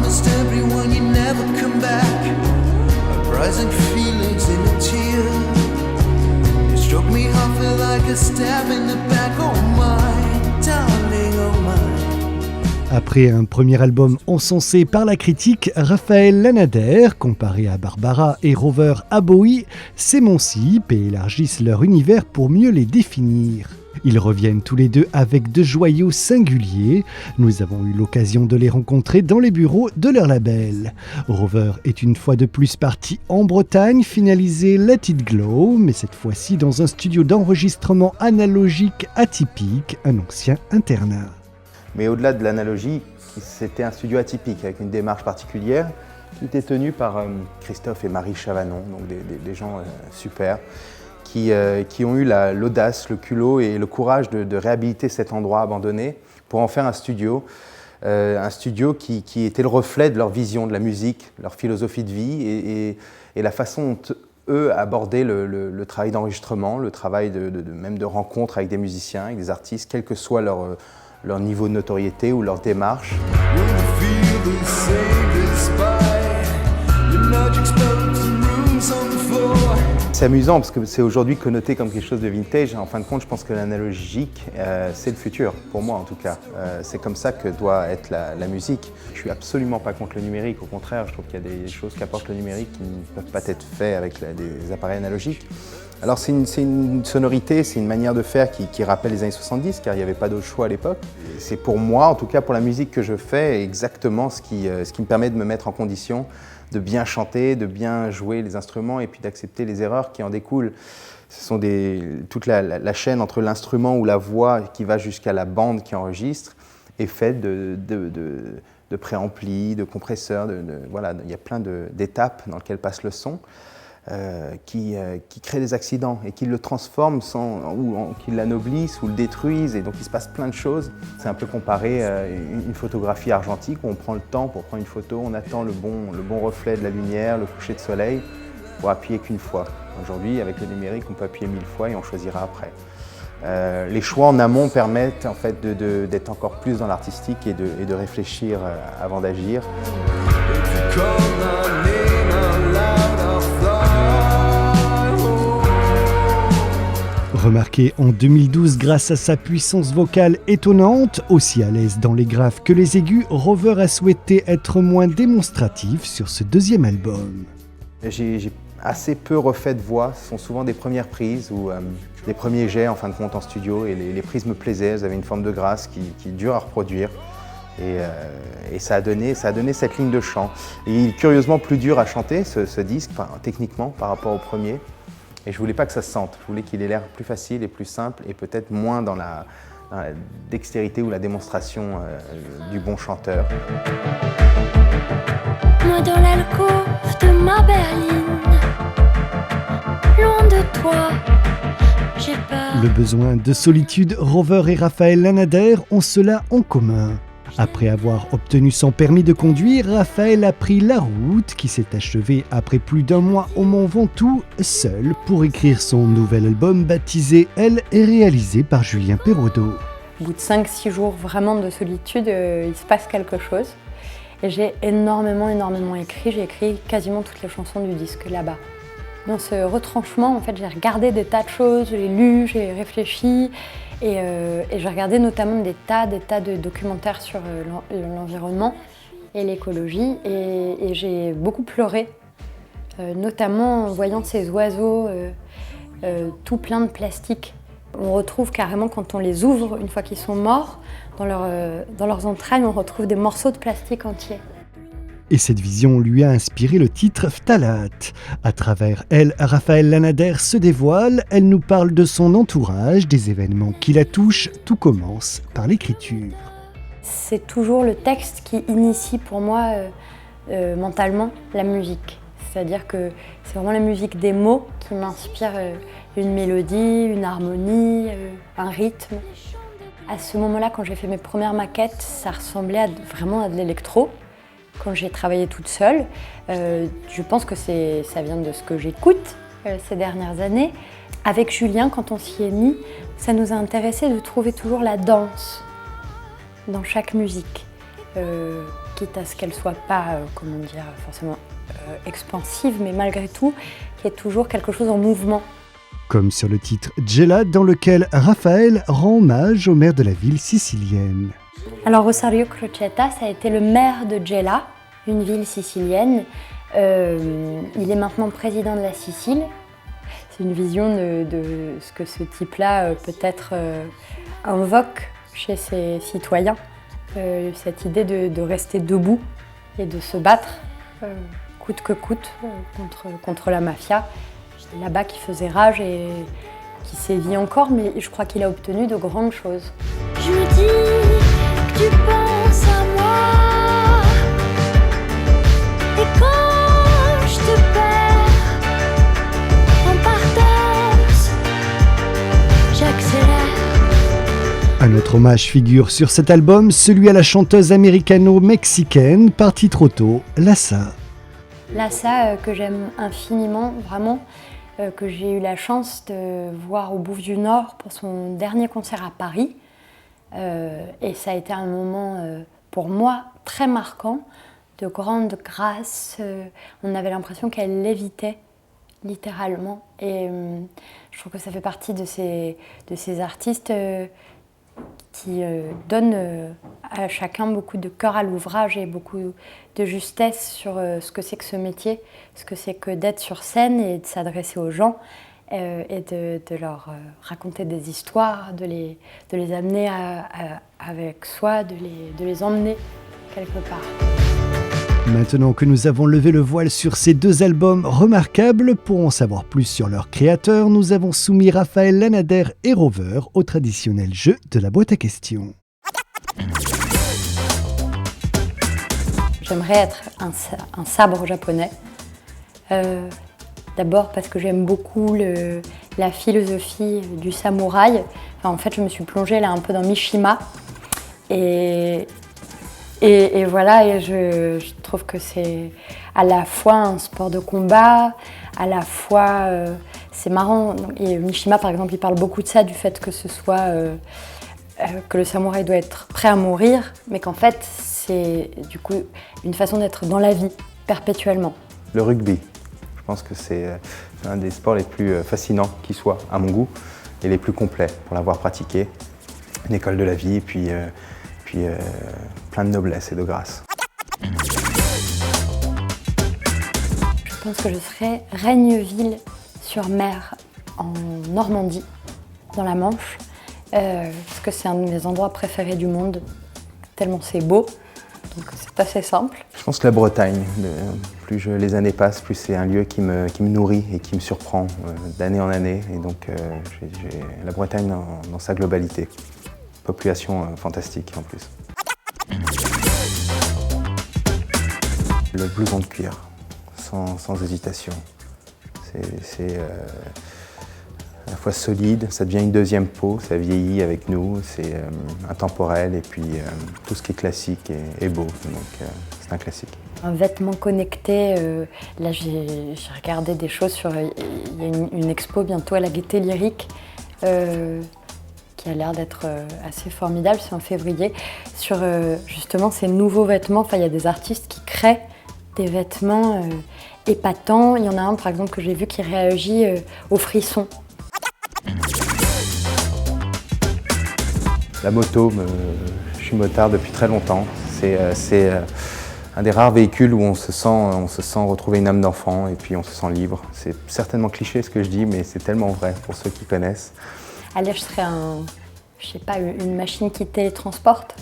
promised everyone you never come back. Uprising feelings in a tear. You struck me hard, felt like a stab in the back. Oh my darling, oh my. Après un premier album encensé par la critique, Raphaël Lanader, comparé à Barbara et Rover à Bowie, s'émancipent et élargissent leur univers pour mieux les définir. Ils reviennent tous les deux avec de joyaux singuliers. Nous avons eu l'occasion de les rencontrer dans les bureaux de leur label. Rover est une fois de plus parti en Bretagne, finaliser Let It Glow, mais cette fois-ci dans un studio d'enregistrement analogique atypique, un ancien internat. Mais au-delà de l'analogie, c'était un studio atypique, avec une démarche particulière, qui était tenu par Christophe et Marie Chavanon, donc des gens super, qui ont eu l'audace, le culot et le courage de réhabiliter cet endroit abandonné pour en faire un studio qui était le reflet de leur vision de la musique, leur philosophie de vie et la façon dont eux abordaient le travail d'enregistrement, le travail même de rencontre avec des musiciens, avec des artistes, quel que soit leur niveau de notoriété ou leur démarche. C'est amusant parce que c'est aujourd'hui connoté comme quelque chose de vintage. En fin de compte, je pense que l'analogique, c'est le futur, pour moi en tout cas. C'est comme ça que doit être la musique. Je suis absolument pas contre le numérique, au contraire, je trouve qu'il y a des choses qu'apporte le numérique qui ne peuvent pas être faites avec des appareils analogiques. Alors c'est une sonorité, c'est une manière de faire qui rappelle les années 70, car il n'y avait pas d'autre choix à l'époque. C'est pour moi, en tout cas pour la musique que je fais, exactement ce qui me permet de me mettre en condition de bien chanter, de bien jouer les instruments et puis d'accepter les erreurs qui en découlent. Ce sont toute la chaîne entre l'instrument ou la voix qui va jusqu'à la bande qui enregistre est faite de préamplis, de compresseurs, voilà, il y a plein d'étapes dans lesquelles passe le son. Qui créent des accidents et qui le transforment ou qui l'anoblissent ou le détruisent, et donc il se passe plein de choses. C'est un peu comparé à une photographie argentique où on prend le temps pour prendre une photo, on attend le bon reflet de la lumière, le coucher de soleil, pour appuyer qu'une fois. Aujourd'hui, avec le numérique, on peut appuyer 1000 fois et on choisira après. Les choix en amont permettent en fait d'être encore plus dans l'artistique et de réfléchir avant d'agir. Remarqué en 2012 grâce à sa puissance vocale étonnante, aussi à l'aise dans les graves que les aigus, Rover a souhaité être moins démonstratif sur ce deuxième album. J'ai assez peu refait de voix, ce sont souvent des premières prises ou des premiers jets en fin de compte en studio, et les prises me plaisaient, elles avaient une forme de grâce qui est dure à reproduire. Et ça a donné cette ligne de chant. Et il est curieusement plus dur à chanter ce disque, enfin, techniquement par rapport au premier. Et je voulais pas que ça se sente, je voulais qu'il ait l'air plus facile et plus simple et peut-être moins dans la dextérité ou la démonstration du bon chanteur. Moi dans l'alcôve de ma berline, loin de toi, j'ai peur. Le besoin de solitude, Rover et Raphaël Lanader ont cela en commun. Après avoir obtenu son permis de conduire, Raphaël a pris la route qui s'est achevée après plus d'un mois au Mont Ventoux, seul pour écrire son nouvel album baptisé Elle et réalisé par Julien Perraudot. Au bout de 5-6 jours vraiment de solitude, il se passe quelque chose. Et j'ai énormément écrit. J'ai écrit quasiment toutes les chansons du disque là-bas. Dans ce retranchement, en fait, j'ai regardé des tas de choses, j'ai lu, j'ai réfléchi. Et j'ai regardé notamment des tas de documentaires sur l'environnement et l'écologie. Et j'ai beaucoup pleuré, notamment en voyant ces oiseaux tout pleins de plastique. On retrouve carrément, quand on les ouvre, une fois qu'ils sont morts, dans leurs entrailles, on retrouve des morceaux de plastique entiers. Et cette vision lui a inspiré le titre Phtalate. À travers elle, Raphaël Lanader se dévoile, elle nous parle de son entourage, des événements qui la touchent, tout commence par l'écriture. C'est toujours le texte qui initie pour moi mentalement la musique. C'est-à-dire que c'est vraiment la musique des mots qui m'inspire une mélodie, une harmonie, un rythme. À ce moment-là, quand j'ai fait mes premières maquettes, ça ressemblait vraiment à de l'électro. Quand j'ai travaillé toute seule, je pense que ça vient de ce que j'écoute ces dernières années. Avec Julien, quand on s'y est mis, ça nous a intéressé de trouver toujours la danse dans chaque musique, quitte à ce qu'elle soit pas, forcément expansive, mais malgré tout, qu'il y ait toujours quelque chose en mouvement. Comme sur le titre Gela, dans lequel Raphaël rend hommage au maire de la ville sicilienne. Alors Rosario Crocetta, ça a été le maire de Gela, une ville sicilienne. Il est maintenant président de la Sicile. C'est une vision de ce que ce type-là peut-être invoque chez ses citoyens. Cette idée de rester debout et de se battre coûte que coûte contre la mafia. Là-bas qui faisait rage et qui sévit encore, mais je crois qu'il a obtenu de grandes choses. Je me dis que tu penses à moi. Et quand je te perds en partance, j'accélère. Un autre hommage figure sur cet album, celui à la chanteuse américano-mexicaine partie trop tôt, Lassa. Lassa, que j'aime infiniment, vraiment, que j'ai eu la chance de voir au Bouffe du Nord pour son dernier concert à Paris. Et ça a été un moment, pour moi, très marquant, de grande grâce. On avait l'impression qu'elle lévitait, littéralement. Et je trouve que ça fait partie de ces artistes qui donnent à chacun beaucoup de cœur à l'ouvrage et beaucoup de justesse sur ce que c'est que ce métier, ce que c'est que d'être sur scène et de s'adresser aux gens et de leur raconter des histoires, de les amener avec soi, de les emmener quelque part. Maintenant que nous avons levé le voile sur ces deux albums remarquables, pour en savoir plus sur leurs créateurs, nous avons soumis Raphaël Lanader et Rover au traditionnel jeu de la boîte à questions. J'aimerais être un sabre japonais. D'abord parce que j'aime beaucoup la philosophie du samouraï. Enfin, en fait, je me suis plongée là un peu dans Mishima. Et voilà, et je trouve que c'est à la fois un sport de combat, à la fois c'est marrant. Et Mishima, par exemple, il parle beaucoup de ça, du fait que ce soit que le samouraï doit être prêt à mourir, mais qu'en fait c'est du coup une façon d'être dans la vie perpétuellement. Le rugby, je pense que c'est un des sports les plus fascinants qui soit à mon goût et les plus complets pour l'avoir pratiqué. Une école de la vie, et puis plein de noblesse et de grâce. Je pense que je serais Raigneville-sur-Mer en Normandie, dans la Manche, parce que c'est un de mes endroits préférés du monde, tellement c'est beau, donc c'est assez simple. Je pense que la Bretagne, plus les années passent, plus c'est un lieu qui me nourrit et qui me surprend d'année en année, et donc j'ai la Bretagne dans sa globalité. Population fantastique en plus. Le blouson de cuir, sans hésitation. C'est à la fois solide, ça devient une deuxième peau, ça vieillit avec nous, c'est intemporel et puis tout ce qui est classique est beau, donc c'est un classique. Un vêtement connecté, là j'ai regardé des choses sur, il y a une expo bientôt à la Gaîté Lyrique qui a l'air d'être assez formidable, c'est en février, sur justement ces nouveaux vêtements. Enfin, il y a des artistes qui créent des vêtements épatants. Il y en a un par exemple que j'ai vu qui réagit aux frissons. La moto, je suis motard depuis très longtemps. C'est un des rares véhicules où on se sent retrouver une âme d'enfant et puis on se sent libre. C'est certainement cliché ce que je dis, mais c'est tellement vrai pour ceux qui connaissent. Allez, je serais une machine qui télétransporte.